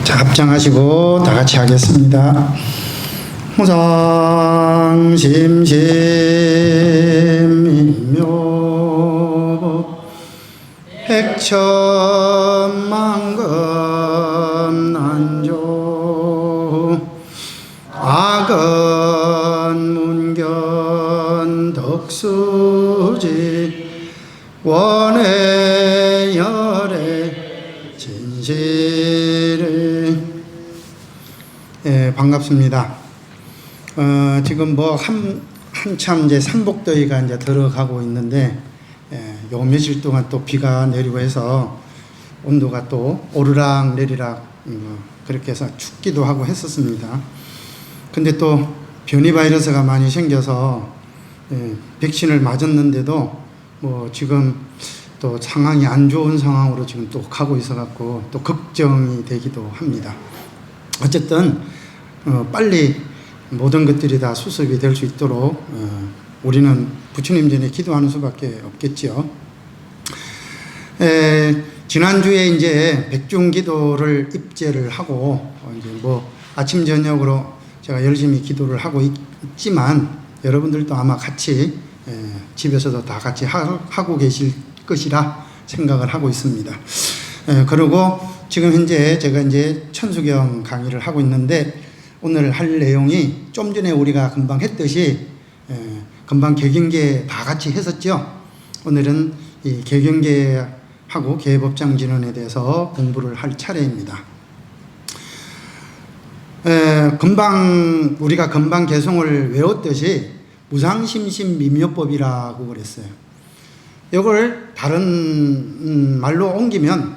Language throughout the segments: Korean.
자, 합장하시고 다 같이 하겠습니다. 무상심심이묘 백천만금 난조 악언문견 덕수지 원해열의 진실을. 예, 반갑습니다. 지금 뭐 한참 이제 삼복더위가 이제 들어가고 있는데, 요 며칠 동안 또 비가 내리고 해서 온도가 또 오르락 내리락 그렇게 해서 춥기도 하고 했었습니다. 근데 또 변이 바이러스가 많이 생겨서 백신을 맞았는데도 뭐 지금 또 상황이 안 좋은 상황으로 지금 또 가고 있어 갖고 또 걱정이 되기도 합니다. 어쨌든 빨리 모든 것들이 다 수습이 될 수 있도록 우리는 부처님 전에 기도하는 수밖에 없겠죠. 지난주에 이제 백중기도를 입제를 하고 이제 뭐 아침 저녁으로 제가 열심히 기도를 하고 있지만 여러분들도 아마 같이 집에서도 다 같이 하고 계실 것이라 생각을 하고 있습니다. 그리고 지금 현재 제가 이제 천수경 강의를 하고 있는데 오늘 할 내용이 좀 전에 우리가 금방 했듯이 금방 개경계 다 같이 했었죠. 오늘은 이 개경계하고 계법장진언에 대해서 공부를 할 차례입니다. 우리가 금방 개송을 외웠듯이 무상심심미묘법이라고 그랬어요. 이걸 다른 말로 옮기면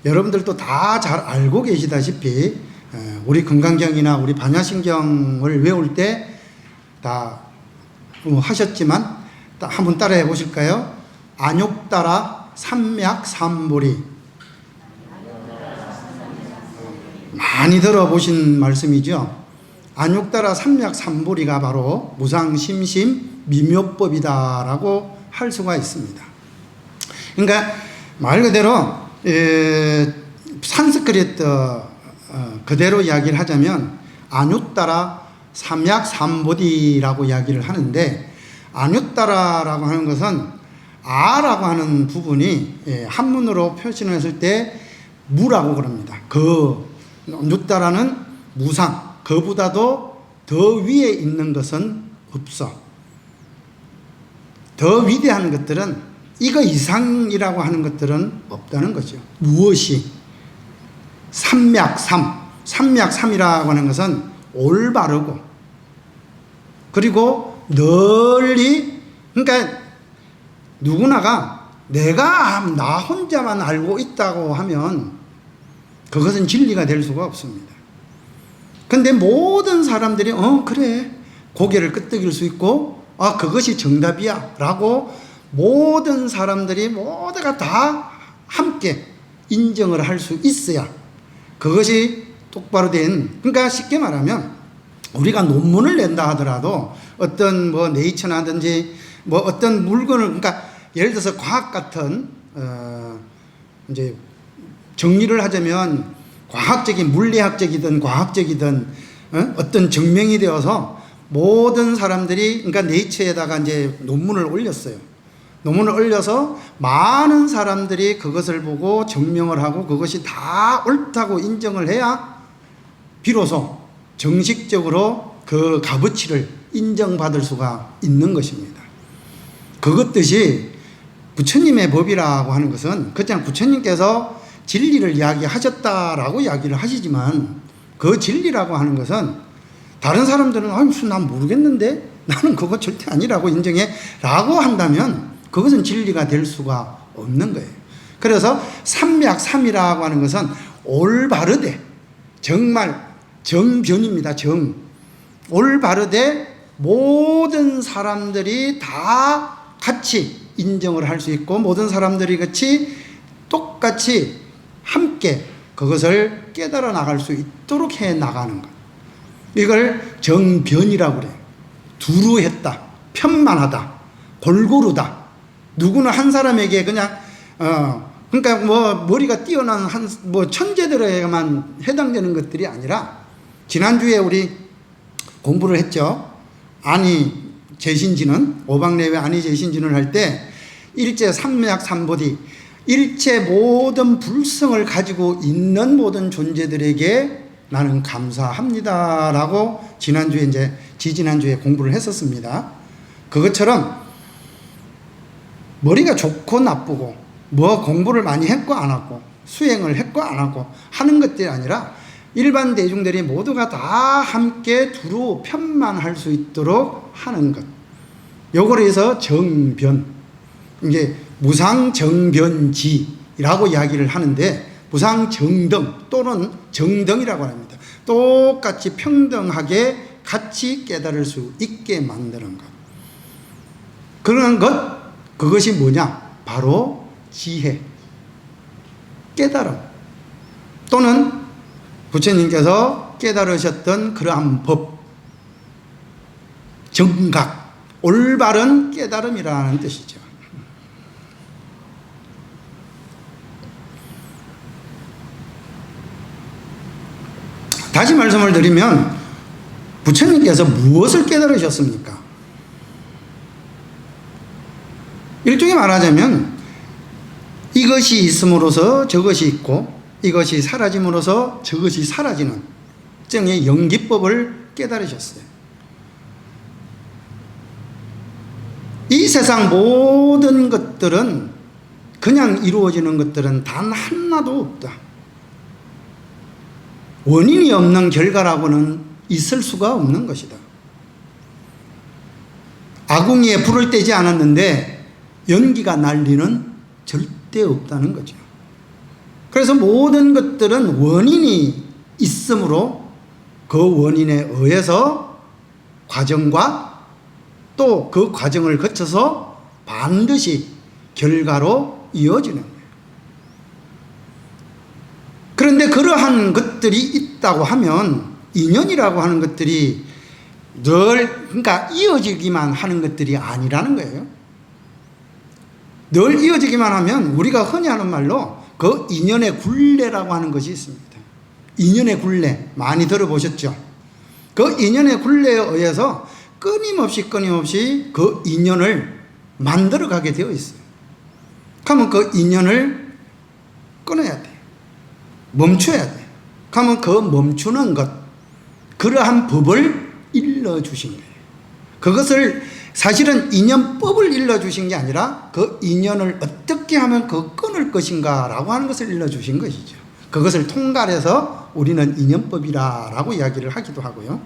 여러분들도 다 잘 알고 계시다시피 우리 금강경이나 우리 반야신경을 외울 때 다 하셨지만 한번 따라해 보실까요? 안욕따라 삼맥삼보리. 많이 들어보신 말씀이죠. 안욕따라 삼맥삼보리가 바로 무상심심미묘법이다라고 할 수가 있습니다. 그러니까 말 그대로 산스크리트 그대로 이야기를 하자면 아뉴따라 삼약삼보디라고 이야기를 하는데, 아뉴따라라고 하는 것은 아라고 하는 부분이 한문으로 표시를 했을 때 무라고 그럽니다. 뉴따라는 무상, 그보다도 더 위에 있는 것은 없어. 더 위대한 것들은 이거 이상이라고 하는 것들은 없다는 거죠. 무엇이? 삼맥삼이라고 하는 것은 올바르고, 그리고 널리, 그러니까 누구나가 내가 나 혼자만 알고 있다고 하면 그것은 진리가 될 수가 없습니다. 근데 모든 사람들이 그래, 고개를 끄덕일 수 있고 그것이 정답이야 라고 모든 사람들이 모두가 다 함께 인정을 할 수 있어야 그것이 똑바로 된, 그러니까 쉽게 말하면 우리가 논문을 낸다 하더라도 어떤 뭐 네이처나든지 뭐 어떤 물건을, 그러니까 예를 들어서 과학 같은 이제 정리를 하자면 과학적인, 물리학적이든 과학적이든 어떤 증명이 되어서 모든 사람들이, 그러니까 네이처에다가 이제 논문을 올렸어요. 논문을 올려서 많은 사람들이 그것을 보고 증명을 하고 그것이 다 옳다고 인정을 해야 비로소 정식적으로 그 값어치를 인정받을 수가 있는 것입니다. 그것 뜻이 부처님의 법이라고 하는 것은 그냥 부처님께서 진리를 이야기하셨다라고 이야기를 하시지만, 그 진리라고 하는 것은 다른 사람들은 무슨 난 모르겠는데 나는 그거 절대 아니라고 인정해 라고 한다면 그것은 진리가 될 수가 없는 거예요. 그래서 삼맥삼이라고 하는 것은 올바르되, 정말 정변입니다. 올바르되 모든 사람들이 다 같이 인정을 할 수 있고 모든 사람들이 똑같이 함께 그것을 깨달아 나갈 수 있도록 해 나가는 것. 이걸 정변이라고 그래요. 두루 했다, 편만하다, 골고루다. 누구는 한 사람에게 그냥 그러니까 뭐 머리가 뛰어난 뭐 천재들에게만 해당되는 것들이 아니라, 지난주에 우리 공부를 했죠. 아니 제신지는, 오방내외 아니 제신지는 할 때 일체 삼약 삼보디, 일체 모든 불성을 가지고 있는 모든 존재들에게 나는 감사합니다 라고 지난주에 지지난주에 공부를 했었습니다. 그것처럼 머리가 좋고 나쁘고 뭐 공부를 많이 했고 안 했고 수행을 했고 안 하고 하는 것들이 아니라 일반 대중들이 모두가 다 함께 두루 편만할 수 있도록 하는 것. 요거를 해서 정변, 이게 무상정변지라고 이야기를 하는데, 무상정등 또는 정등이라고 합니다. 똑같이 평등하게 같이 깨달을 수 있게 만드는 것. 그런 것, 그것이 뭐냐? 바로 지혜, 깨달음, 또는 부처님께서 깨달으셨던 그러한 법, 정각, 올바른 깨달음이라는 뜻이죠. 다시 말씀을 드리면 부처님께서 무엇을 깨달으셨습니까? 일종의 말하자면 이것이 있음으로써 저것이 있고 이것이 사라짐으로써 저것이 사라지는 정의 영기법을 깨달으셨어요. 이 세상 모든 것들은, 그냥 이루어지는 것들은 단 하나도 없다. 원인이 없는 결과라고는 있을 수가 없는 것이다. 아궁이에 불을 떼지 않았는데 연기가 날 리는 절대 없다는 거죠. 그래서 모든 것들은 원인이 있으므로 그 원인에 의해서 과정과 또 그 과정을 거쳐서 반드시 결과로 이어지는 거예요. 그런데 그러한 것들이 있다고 하면, 인연이라고 하는 것들이 늘 그러니까 이어지기만 하는 것들이 아니라는 거예요. 늘 이어지기만 하면 우리가 흔히 하는 말로 그 인연의 굴레라고 하는 것이 있습니다. 인연의 굴레 많이 들어보셨죠? 그 인연의 굴레에 의해서 끊임없이 그 인연을 만들어가게 되어 있어요. 그러면 그 인연을 끊어야 돼. 멈춰야 돼. 그러면 그 멈추는 것, 그러한 법을 일러주신 거예요. 그것을 사실은 인연법을 일러주신 게 아니라 그 인연을 어떻게 하면 그 끊을 것인가 라고 하는 것을 일러주신 것이죠. 그것을 통달해서 우리는 인연법이라고 이야기를 하기도 하고요.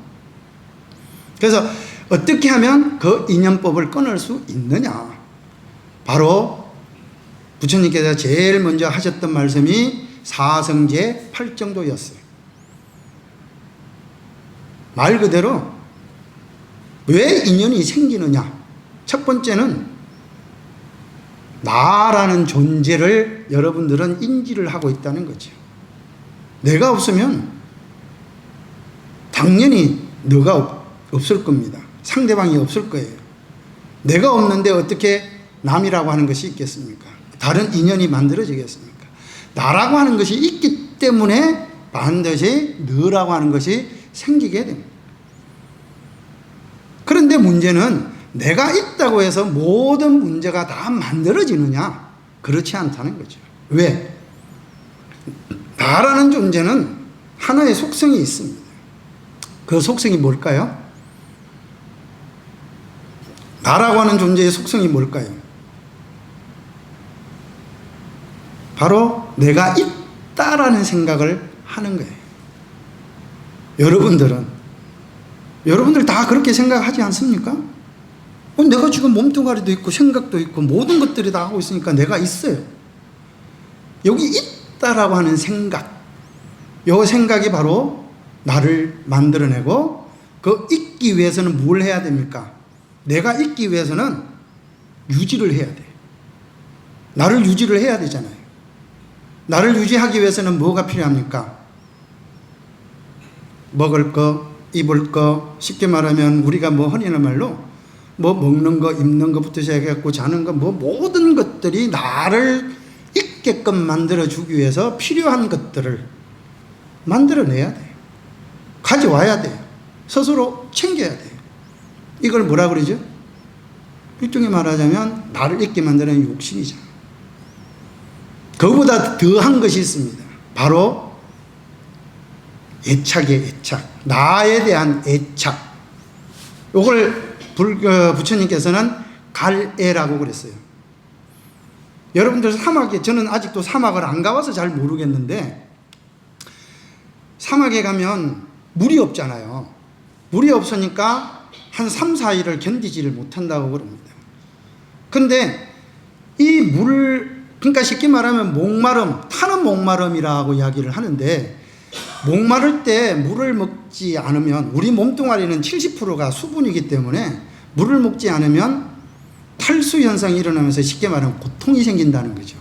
그래서 어떻게 하면 그 인연법을 끊을 수 있느냐? 바로 부처님께서 제일 먼저 하셨던 말씀이 사성제 8정도였어요. 말 그대로 왜 인연이 생기느냐? 첫 번째는 나라는 존재를 여러분들은 인지를 하고 있다는 거죠. 내가 없으면 당연히 너가 없을 겁니다. 상대방이 없을 거예요. 내가 없는데 어떻게 남이라고 하는 것이 있겠습니까? 다른 인연이 만들어지겠습니까? 나라고 하는 것이 있기 때문에 반드시 너라고 하는 것이 생기게 됩니다. 그런데 문제는 내가 있다고 해서 모든 문제가 다 만들어지느냐? 그렇지 않다는 거죠. 왜? 나라는 존재는 하나의 속성이 있습니다. 그 속성이 뭘까요? 나라고 하는 존재의 속성이 뭘까요? 바로 내가 있다라는 생각을 하는 거예요. 여러분들 다 그렇게 생각하지 않습니까? 내가 지금 몸뚱아리도 있고 생각도 있고 모든 것들이 다 하고 있으니까 내가 있어요. 여기 있다라고 하는 생각, 이 생각이 바로 나를 만들어내고, 그 있기 위해서는 뭘 해야 됩니까? 내가 있기 위해서는 유지를 해야 돼. 나를 유지를 해야 되잖아요. 나를 유지하기 위해서는 뭐가 필요합니까? 먹을 거, 입을 거, 쉽게 말하면 우리가 뭐 흔히는 말로 뭐 먹는 거, 입는 거부터 시작해갖고 자는 거, 뭐 모든 것들이 나를 있게끔 만들어주기 위해서 필요한 것들을 만들어내야 돼요. 가져와야 돼요. 스스로 챙겨야 돼요. 이걸 뭐라 그러죠? 일종의 말하자면 나를 있게 만드는 욕심이잖아. 그보다 더한 것이 있습니다. 바로 애착이에요. 애착. 나에 대한 애착. 요걸 부처님께서는 갈애라고 그랬어요. 여러분들 사막에, 저는 아직도 사막을 안 가봐서 잘 모르겠는데, 사막에 가면 물이 없잖아요. 물이 없으니까 한 3, 4일을 견디지를 못한다고 그럽니다. 근데 이 물, 그러니까 쉽게 말하면 목마름, 타는 목마름이라고 이야기를 하는데, 목마를 때 물을 먹지 않으면, 우리 몸뚱아리는 70%가 수분이기 때문에 물을 먹지 않으면 탈수 현상이 일어나면서 쉽게 말하면 고통이 생긴다는 거죠.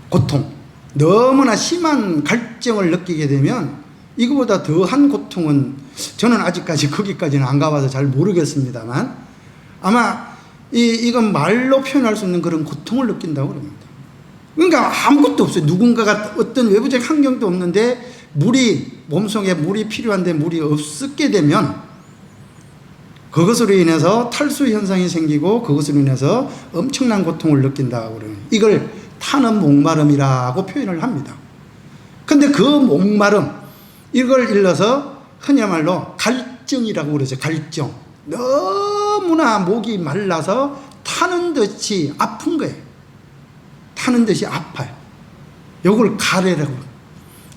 고통. 너무나 심한 갈증을 느끼게 되면 이거보다 더한 고통은, 저는 아직까지 거기까지는 안 가봐서 잘 모르겠습니다만, 아마 이건 말로 표현할 수 없는 그런 고통을 느낀다고 그럽니다. 그러니까 아무것도 없어요. 누군가가 어떤 외부적 환경도 없는데 몸속에 물이 필요한데 물이 없게 되면 그것으로 인해서 탈수 현상이 생기고 그것으로 인해서 엄청난 고통을 느낀다고 그래요. 이걸 타는 목마름이라고 표현을 합니다. 근데 그 목마름, 이걸 일러서 흔히 말로 갈증이라고 그러죠. 갈증. 너무나 목이 말라서 타는 듯이 아픈 거예요. 타는 듯이 아파요. 요걸 갈애라고.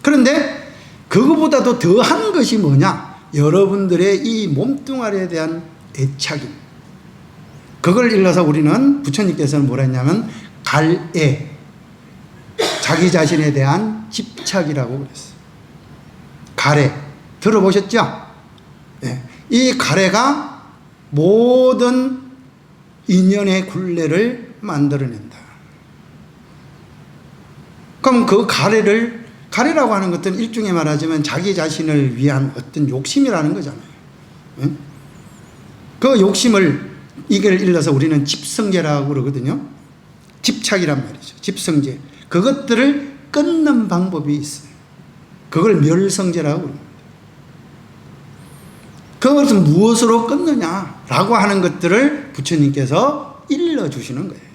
그런데 그거보다도 더한 것이 뭐냐? 여러분들의 이 몸뚱아리에 대한 애착입니다. 그걸 일러서 우리는, 부처님께서는 뭐라 했냐면 갈애, 자기 자신에 대한 집착이라고 그랬어요. 갈애 들어보셨죠? 네. 이 갈애가 모든 인연의 굴레를 만들어낸다. 그럼 그 가래라고 하는 것은 일종의 말하자면 자기 자신을 위한 어떤 욕심이라는 거잖아요. 응? 그 욕심을, 이걸 일러서 우리는 집성제라고 그러거든요. 집착이란 말이죠. 집성제. 그것들을 끊는 방법이 있어요. 그걸 멸성제라고 그럽니다. 그것은 무엇으로 끊느냐라고 하는 것들을 부처님께서 일러주시는 거예요.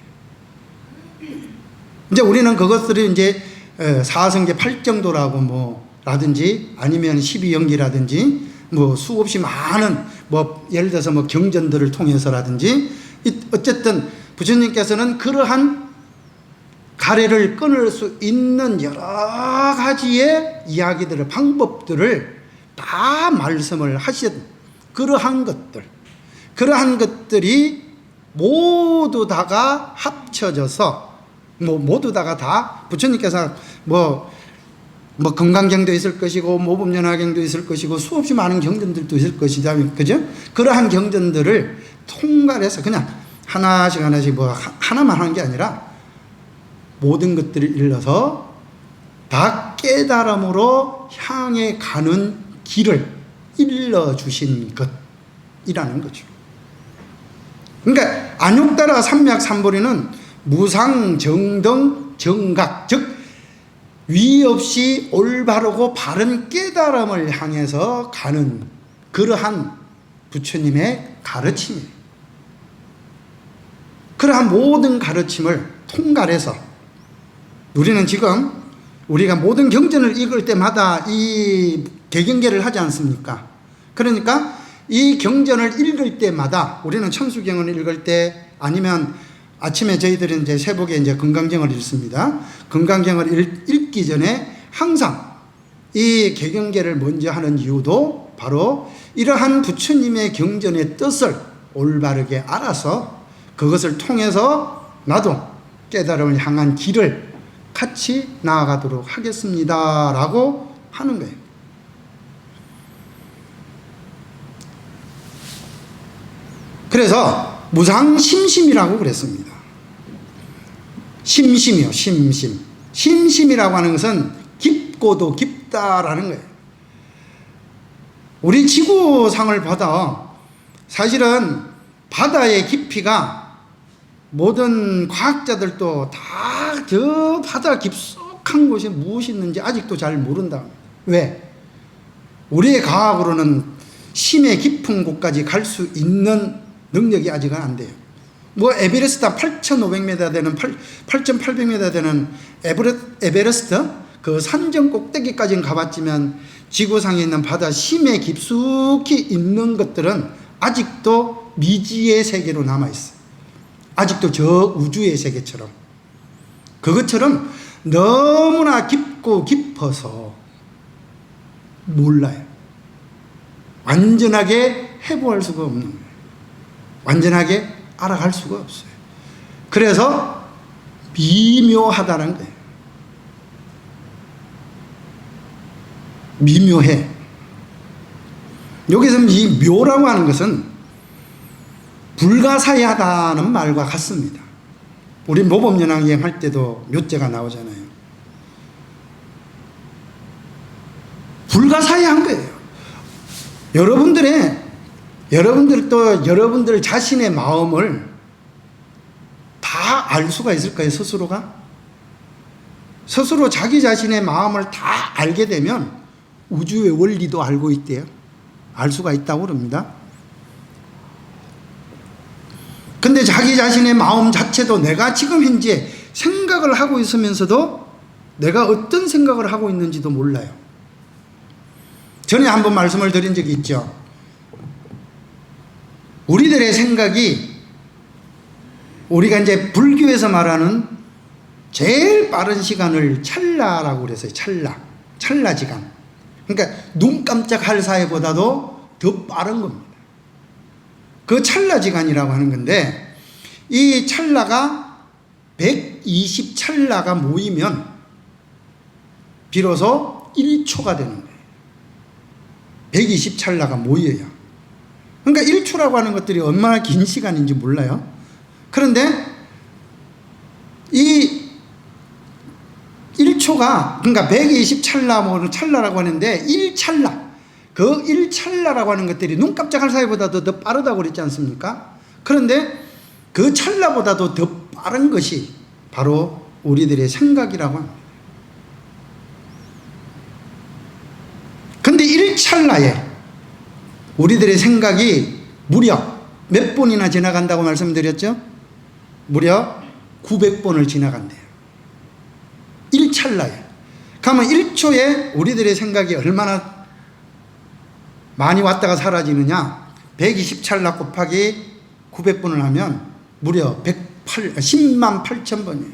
이제 우리는 그것들이 이제 사성제 8정도라고 라든지 아니면 12연기라든지 수없이 많은 예를 들어서 경전들을 통해서라든지, 어쨌든 부처님께서는 그러한 가래를 끊을 수 있는 여러 가지의 이야기들을, 방법들을 다 말씀을 하신 그러한 것들이 모두 다가 합쳐져서 모두 다가 부처님께서 건강경도 있을 것이고 모범연화경도 있을 것이고 수없이 많은 경전들도 있을 것이다. 그죠? 그러한 경전들을 통괄해서 그냥 하나씩 하나만 하는 게 아니라 모든 것들을 일러서 다 깨달음으로 향해 가는 길을 일러주신 것이라는 거죠. 그러니까 안욕따라 삼맥삼보리는 무상정등 정각, 즉 위 없이 올바르고 바른 깨달음을 향해서 가는 그러한 부처님의 가르침이에요. 그러한 모든 가르침을 통괄해서 우리는 지금 우리가 모든 경전을 읽을 때마다 이 개경계를 하지 않습니까? 그러니까 이 경전을 읽을 때마다 우리는 천수경을 읽을 때, 아니면 아침에 저희들은 이제 새벽에 이제 건강경을 읽습니다. 건강경을 읽기 전에 항상 이 개경계를 먼저 하는 이유도 바로 이러한 부처님의 경전의 뜻을 올바르게 알아서 그것을 통해서 나도 깨달음을 향한 길을 같이 나아가도록 하겠습니다 라고 하는 거예요. 그래서 무상심심이라고 그랬습니다. 심심이요, 심심. 심심이라고 하는 것은 깊고도 깊다라는 거예요. 우리 지구상을 봐도 사실은 바다의 깊이가 모든 과학자들도 다 저 바다 깊숙한 곳에 무엇이 있는지 아직도 잘 모른다. 왜? 우리의 과학으로는 심해 깊은 곳까지 갈 수 있는 능력이 아직은 안 돼요. 뭐 에베레스트 8,500m 되는 8,800m 되는 에베레스트 그 산정 꼭대기까지는 가봤지만 지구상에 있는 바다 심해 깊숙이 있는 것들은 아직도 미지의 세계로 남아있어요. 아직도 저 우주의 세계처럼. 그것처럼 너무나 깊고 깊어서 몰라요. 완전하게 해부할 수가 없는 거예요. 완전하게 알아갈 수가 없어요. 그래서 미묘하다는 거예요. 미묘해. 여기서 이 묘라고 하는 것은 불가사의하다는 말과 같습니다. 우리 모범연합여행 할 때도 묘자가 나오잖아요. 불가사의한 거예요. 여러분들도 여러분들 자신의 마음을 다 알 수가 있을까요? 스스로가? 스스로 자기 자신의 마음을 다 알게 되면 우주의 원리도 알고 있대요. 알 수가 있다고 그럽니다. 근데 자기 자신의 마음 자체도 내가 지금 현재 생각을 하고 있으면서도 내가 어떤 생각을 하고 있는지도 몰라요. 전에 한번 말씀을 드린 적이 있죠. 우리들의 생각이 우리가 이제 불교에서 말하는 제일 빠른 시간을 찰나라고 그랬어요. 찰나지간. 그러니까 눈 깜짝할 사이보다도 더 빠른 겁니다. 그 찰나지간이라고 하는 건데 이 찰나가 120 찰나가 모이면 비로소 1초가 되는 거예요. 120 찰나가 모여야. 그러니까 1초라고 하는 것들이 얼마나 긴 시간인지 몰라요. 그런데 이 1초가 그러니까 120 찰나라고 하는데 1찰나 그 1찰나라고 하는 것들이 눈 깜짝할 사이보다도 더 빠르다고 그랬지 않습니까? 그런데 그 찰나보다도 더 빠른 것이 바로 우리들의 생각이라고 합니다. 근데 1찰나에 우리들의 생각이 무려 몇 번이나 지나간다고 말씀드렸죠? 무려 900번을 지나간대요. 1찰나에. 그러면 1초에 우리들의 생각이 얼마나 많이 왔다가 사라지느냐? 120찰나 곱하기 900번을 하면 무려 10만 8천 번이에요.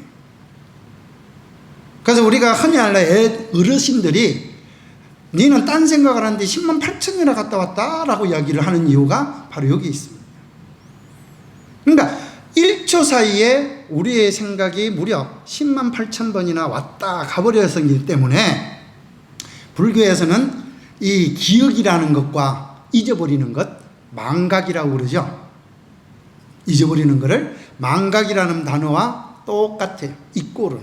그래서 우리가 흔히 알는 어르신들이 니는 딴 생각을 하는데 10만 8천이나 갔다 왔다 라고 이야기를 하는 이유가 바로 여기 있습니다. 그러니까 1초 사이에 우리의 생각이 무려 10만 8천 번이나 왔다 가버렸기 때문에 불교에서는 이 기억이라는 것과 잊어버리는 것, 망각이라고 그러죠. 잊어버리는 것을 망각이라는 단어와 똑같아요. 이꼬르.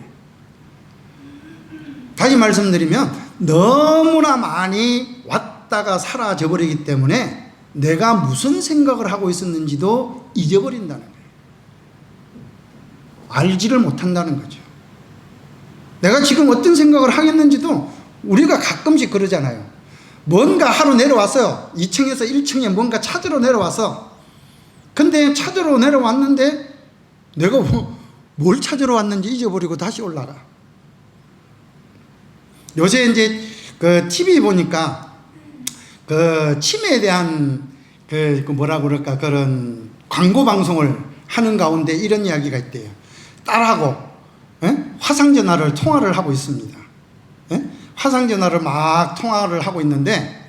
다시 말씀드리면 너무나 많이 왔다가 사라져버리기 때문에 내가 무슨 생각을 하고 있었는지도 잊어버린다는 거예요. 알지를 못한다는 거죠. 내가 지금 어떤 생각을 하겠는지도 우리가 가끔씩 그러잖아요. 뭔가 하루 내려왔어요. 2층에서 1층에 뭔가 찾으러 내려와서. 근데 찾으러 내려왔는데 내가 뭘 찾으러 왔는지 잊어버리고 다시 올라가. 요새 이제 그 TV 보니까 그 치매에 대한 그 뭐라 그럴까 그런 광고 방송을 하는 가운데 이런 이야기가 있대요. 딸하고 화상전화를 통화를 하고 있습니다. 화상전화를 막 통화를 하고 있는데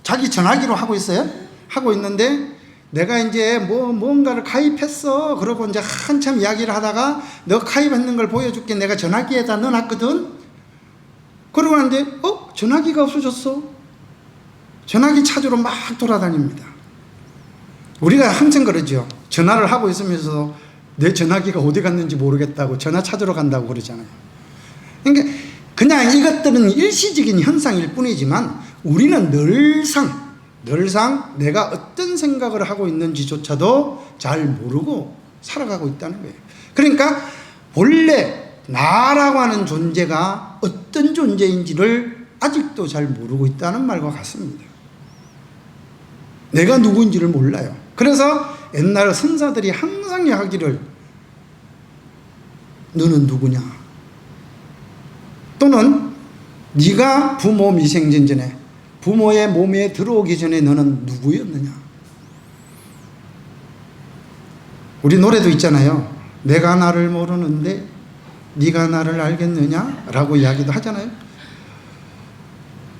자기 전화기로 하고 있어요. 하고 있는데 내가 이제 뭔가를 가입했어. 그러고 이제 한참 이야기를 하다가 너 가입했는 걸 보여줄게. 내가 전화기에다 넣어놨거든. 그러고 나는데 전화기가 없어졌어. 전화기 찾으러 막 돌아다닙니다. 우리가 항상 그러죠. 전화를 하고 있으면서 내 전화기가 어디 갔는지 모르겠다고 전화 찾으러 간다고 그러잖아요. 그러니까 그냥 이것들은 일시적인 현상일 뿐이지만 우리는 늘상 내가 어떤 생각을 하고 있는지조차도 잘 모르고 살아가고 있다는 거예요. 그러니까 본래 나라고 하는 존재가 어떤 존재인지를 아직도 잘 모르고 있다는 말과 같습니다. 내가 누구인지를 몰라요. 그래서 옛날 선사들이 항상 하기를 너는 누구냐? 또는 네가 부모 미생전 전에 부모의 몸에 들어오기 전에 너는 누구였느냐? 우리 노래도 있잖아요. 내가 나를 모르는데 네가 나를 알겠느냐? 라고 이야기도 하잖아요.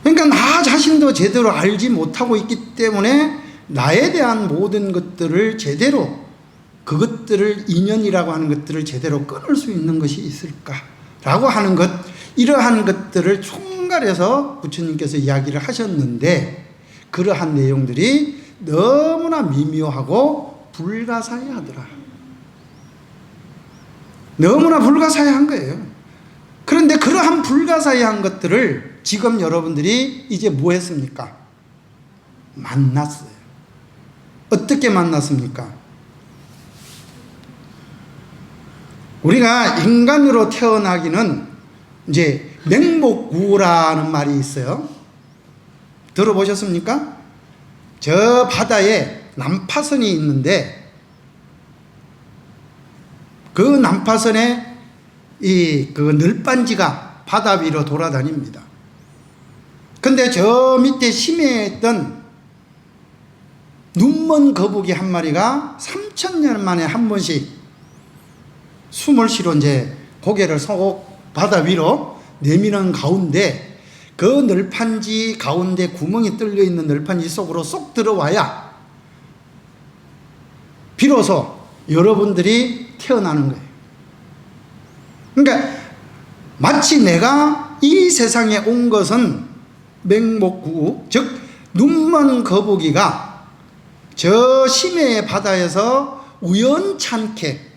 그러니까 나 자신도 제대로 알지 못하고 있기 때문에 나에 대한 모든 것들을 제대로 그것들을 인연이라고 하는 것들을 제대로 끊을 수 있는 것이 있을까라고 하는 것, 이러한 것들을 총괄해서 부처님께서 이야기를 하셨는데 그러한 내용들이 너무나 미묘하고 불가사의하더라. 너무나 불가사의한 거예요. 그런데 그러한 불가사의한 것들을 지금 여러분들이 이제 뭐 했습니까? 만났어요. 어떻게 만났습니까? 우리가 인간으로 태어나기는 이제 맹목구라는 말이 있어요. 들어보셨습니까? 저 바다에 난파선이 있는데 그 난파선에 그 널빤지가 바다 위로 돌아다닙니다. 근데 저 밑에 심해에 있던 눈먼 거북이 한 마리가 3000년 만에 한 번씩 숨을 쉬러 이제 고개를 속 바다 위로 내미는 가운데 그 널판지 가운데 구멍이 뚫려 있는 널판지 속으로 쏙 들어와야 비로소 여러분들이 태어나는 거예요. 그러니까 마치 내가 이 세상에 온 것은 맹목구, 즉 눈먼 거북이가 저 심해의 바다에서 우연찮게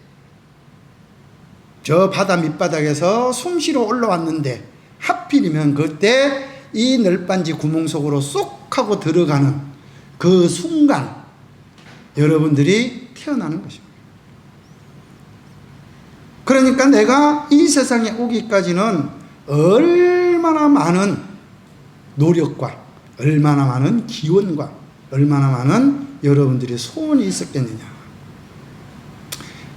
저 바다 밑바닥에서 숨쉬러 올라왔는데 하필이면 그때 이 널빤지 구멍 속으로 쏙 하고 들어가는 그 순간 여러분들이 태어나는 것입니다. 그러니까 내가 이 세상에 오기까지는 얼마나 많은 노력과 얼마나 많은 기원과 얼마나 많은 여러분들의 소원이 있었겠느냐.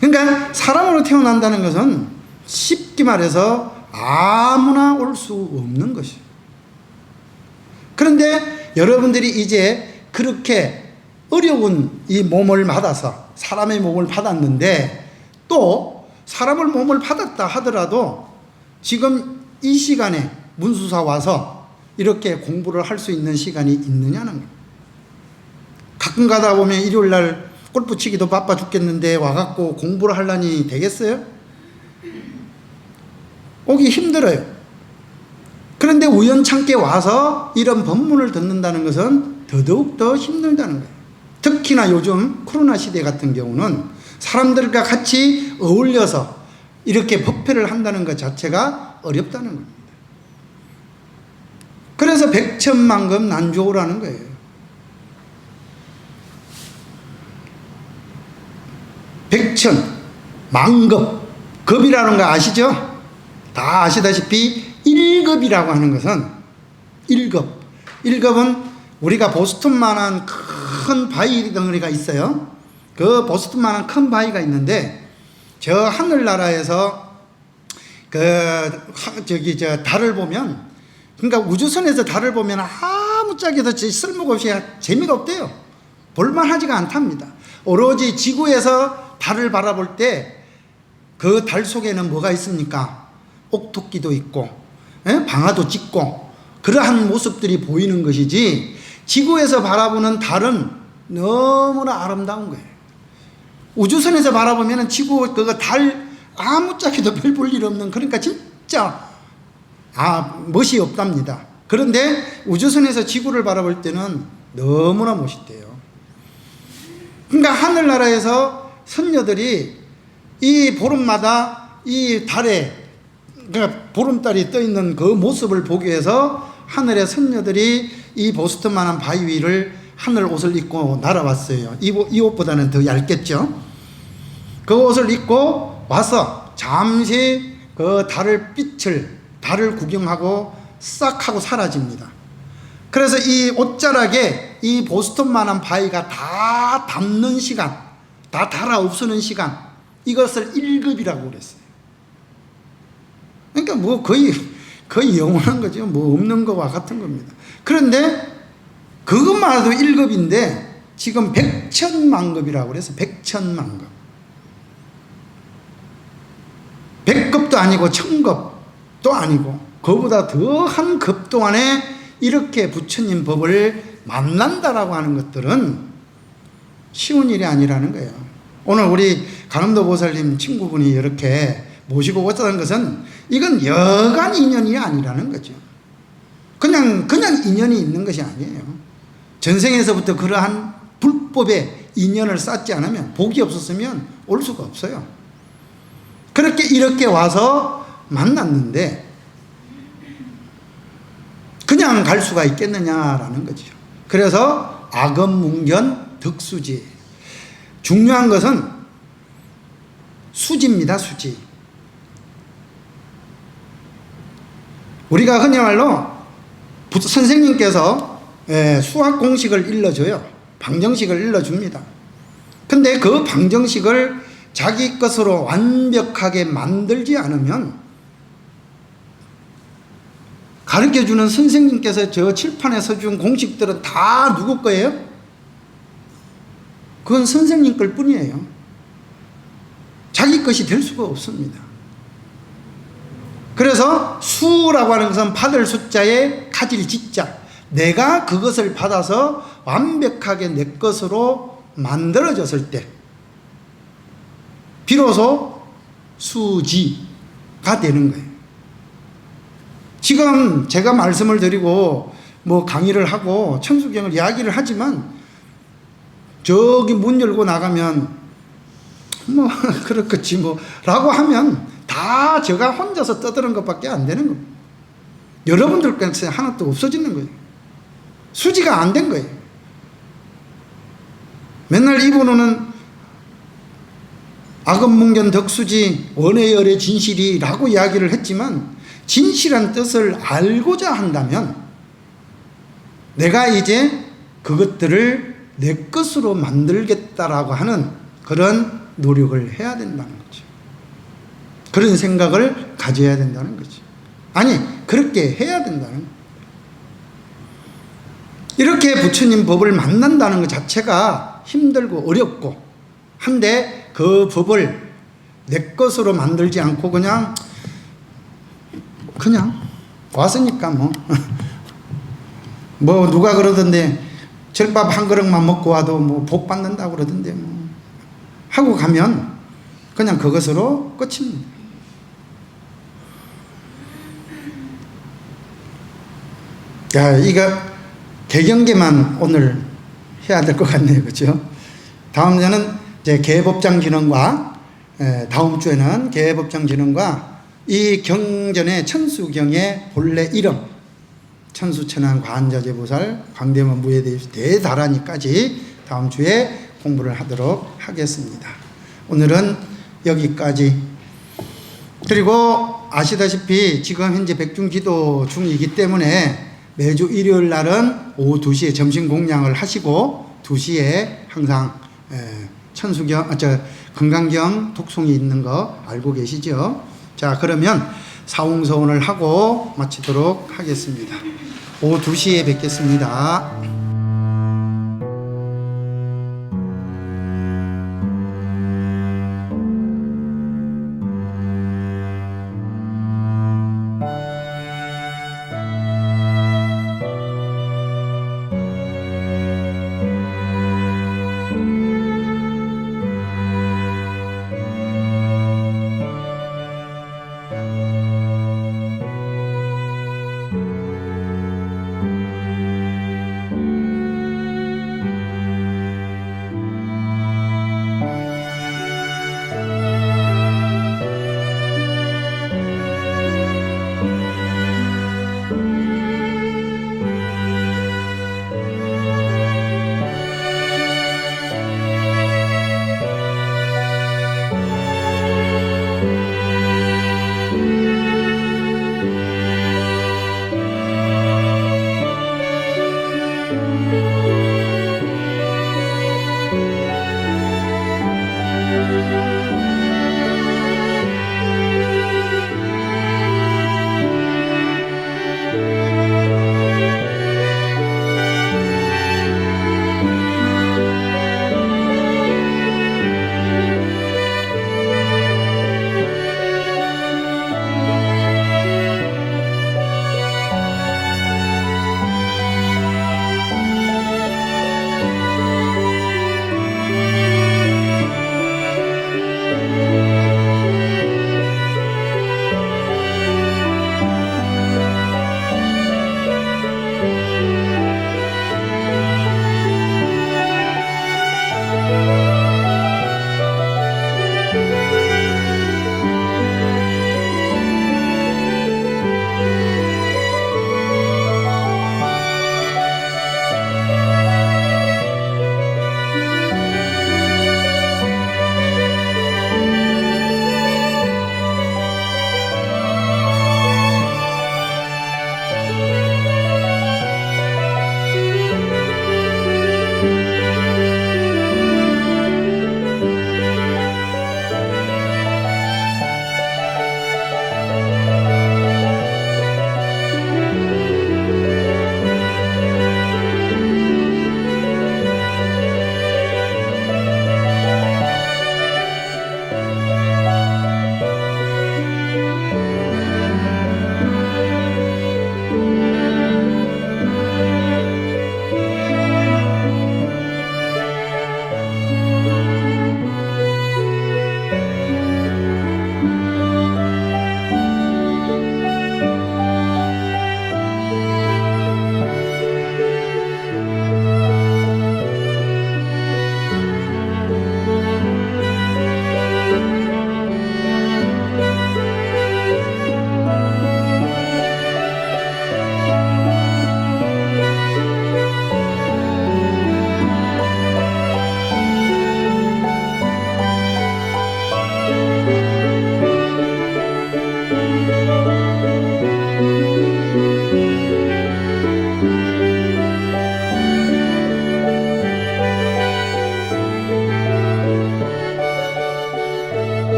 그러니까 사람으로 태어난다는 것은 쉽게 말해서 아무나 올 수 없는 것이에요. 그런데 여러분들이 이제 그렇게 어려운 이 몸을 받아서 사람의 몸을 받았는데 또 사람을 몸을 받았다 하더라도 지금 이 시간에 문수사 와서 이렇게 공부를 할 수 있는 시간이 있느냐는 거예요. 가끔 가다 보면 일요일날 골프 치기도 바빠 죽겠는데 와갖고 공부를 하려니 되겠어요? 오기 힘들어요. 그런데 우연찮게 와서 이런 법문을 듣는다는 것은 더더욱 더 힘들다는 거예요. 특히나 요즘 코로나 시대 같은 경우는 사람들과 같이 어울려서 이렇게 법회를 한다는 것 자체가 어렵다는 겁니다. 그래서 백천만금 난조라는 거예요. 백천, 만급, 급이라는 거 아시죠? 다 아시다시피 1급이라고 하는 것은 1급. 1급은 우리가 보스턴만한 큰 바위 덩어리가 있어요. 그 보스턴만한 큰 바위가 있는데 저 하늘나라에서 저 달을 보면, 그러니까 우주선에서 달을 보면 아무짝에도 쓸모가 없이 재미가 없대요. 볼만하지가 않답니다. 오로지 지구에서 달을 바라볼 때 그 달 속에는 뭐가 있습니까? 옥토끼도 있고 방아도 찍고 그러한 모습들이 보이는 것이지, 지구에서 바라보는 달은 너무나 아름다운 거예요. 우주선에서 바라보면 지구 그거 달 아무짝에도 별 볼 일 없는, 그러니까 진짜 멋이 없답니다. 그런데 우주선에서 지구를 바라볼 때는 너무나 멋있대요. 그러니까 하늘나라에서 선녀들이 이 보름마다 이 달에 그러니까 보름달이 떠 있는 그 모습을 보기 위해서 하늘의 선녀들이 이 보스턴만한 바위 위를 하늘 옷을 입고 날아왔어요. 이 옷보다는 더 얇겠죠. 그 옷을 입고 와서 잠시 그 달을 구경하고 싹 하고 사라집니다. 그래서 이 옷자락에 이 보스턴만한 바위가 다 닳는 시간, 다 닳아 없어는 시간, 이것을 1급이라고 그랬어요. 그러니까 뭐 거의 영원한 거죠. 뭐 없는 거와 같은 겁니다. 그런데 그것만 해도 1급인데 지금 100천만급이라고 그래서 100천만급. 100급도 아니고 1000급도 아니고 그보다 더한 급 동안에 이렇게 부처님 법을 만난다라고 하는 것들은 쉬운 일이 아니라는 거예요. 오늘 우리 가늠도 보살님 친구분이 이렇게 모시고 오셨다는 것은 이건 여간 인연이 아니라는 거죠. 그냥 인연이 있는 것이 아니에요. 전생에서부터 그러한 불법의 인연을 쌓지 않으면, 복이 없었으면 올 수가 없어요. 그렇게 이렇게 와서 만났는데 그냥 갈 수가 있겠느냐라는 거죠. 그래서 악업문견 득수지. 중요한 것은 수지입니다. 수지. 우리가 흔히 말로 선생님께서 수학 공식을 일러줘요. 방정식을 일러줍니다. 근데 그 방정식을 자기 것으로 완벽하게 만들지 않으면 가르쳐주는 선생님께서 저 칠판에 써준 공식들은 다 누구 거예요? 그건 선생님 걸 뿐이에요. 자기 것이 될 수가 없습니다. 그래서 수라고 하는 것은 받을 숫자에 가질 지자, 내가 그것을 받아서 완벽하게 내 것으로 만들어졌을 때 비로소 수지가 되는 거예요. 지금 제가 말씀을 드리고 뭐 강의를 하고 천수경을 이야기를 하지만 저기 문 열고 나가면 뭐 그렇겠지 뭐 라고 하면 다 제가 혼자서 떠드는 것밖에 안 되는 겁니다. 여러분들께서 하나도 없어지는 거예요. 수지가 안 된 거예요. 맨날 이분은 악업문견 덕수지 원해열의 진실이라고 이야기를 했지만 진실한 뜻을 알고자 한다면 내가 이제 그것들을 내 것으로 만들겠다라고 하는 그런 노력을 해야 된다는 거죠. 그런 생각을 가져야 된다는 거죠. 아니, 그렇게 해야 된다는 거죠. 이렇게 부처님 법을 만난다는 것 자체가 힘들고 어렵고 한데 그 법을 내 것으로 만들지 않고 그냥 왔으니까 뭐 누가 그러던데 절밥 한 그릇만 먹고 와도 뭐 복 받는다고 그러던데 뭐 하고 가면 그냥 그것으로 끝입니다. 야, 이거 개경계만 오늘 해야 될 것 같네요. 그렇죠? 다음 주에는 이제 계법장진언과 다음 주에는 계법장진언과 이 경전의 천수경의 본래 이름 천수천안 관자재보살 광대문 무예대달하니까지 다음 주에 공부를 하도록 하겠습니다. 오늘은 여기까지. 그리고 아시다시피 지금 현재 백중기도 중이기 때문에 매주 일요일 날은 오후 2시에 점심 공양을 하시고 2시에 항상 건강경 독송이 있는 거 알고 계시죠? 자, 그러면 사웅서원을 하고 마치도록 하겠습니다. 오후 2시에 뵙겠습니다.